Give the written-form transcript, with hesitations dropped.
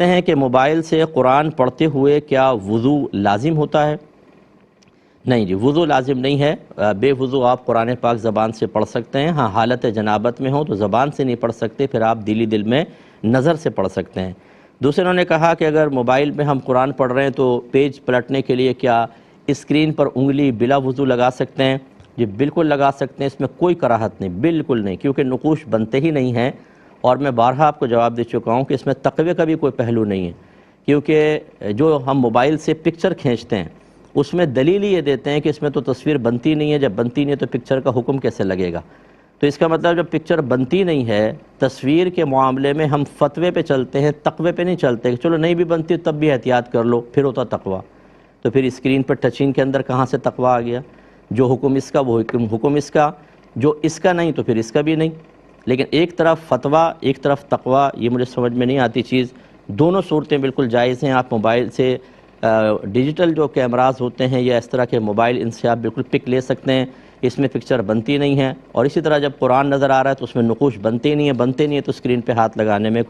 کہتے ہیں کہ موبائل سے قرآن پڑھتے ہوئے کیا وضو لازم ہوتا ہے؟ نہیں جی، وضو لازم نہیں ہے۔ بے وضو آپ قرآن پاک زبان سے پڑھ سکتے ہیں۔ ہاں، حالت جنابت میں ہو تو زبان سے نہیں پڑھ سکتے، پھر آپ دلی دل میں نظر سے پڑھ سکتے ہیں۔ دوسرے نے کہا کہ اگر موبائل میں ہم قرآن پڑھ رہے ہیں تو پیج پلٹنے کے لیے کیا اسکرین پر انگلی بلا وضو لگا سکتے ہیں؟ جی بالکل لگا سکتے ہیں، اس میں کوئی کراہت نہیں، بالکل نہیں، کیونکہ نقوش بنتے ہی نہیں ہیں۔ اور میں بارہا آپ کو جواب دے چکا ہوں کہ اس میں تقوی کا بھی کوئی پہلو نہیں ہے، کیونکہ جو ہم موبائل سے پکچر کھینچتے ہیں اس میں دلیل یہ دیتے ہیں کہ اس میں تو تصویر بنتی نہیں ہے، جب بنتی نہیں ہے تو پکچر کا حکم کیسے لگے گا؟ تو اس کا مطلب جب پکچر بنتی نہیں ہے، تصویر کے معاملے میں ہم فتوے پہ چلتے ہیں، تقوی پہ نہیں چلتے کہ چلو نہیں بھی بنتی تب بھی احتیاط کر لو، پھر ہوتا تقوی۔ تو پھر اسکرین پر ٹچنگ کے اندر کہاں سے تقوی آ گیا؟ جو حکم اس کا وہ حکم اس کا، جو اس کا نہیں تو پھر اس کا بھی نہیں۔ لیکن ایک طرف فتویٰ ایک طرف تقوی، یہ مجھے سمجھ میں نہیں آتی چیز۔ دونوں صورتیں بالکل جائز ہیں۔ آپ موبائل سے ڈیجیٹل جو کیمراز ہوتے ہیں یا اس طرح کے موبائل، ان سے آپ بالکل پک لے سکتے ہیں، اس میں پکچر بنتی نہیں ہے۔ اور اسی طرح جب قرآن نظر آ رہا ہے تو اس میں نقوش بنتے نہیں ہیں تو اسکرین پہ ہاتھ لگانے میں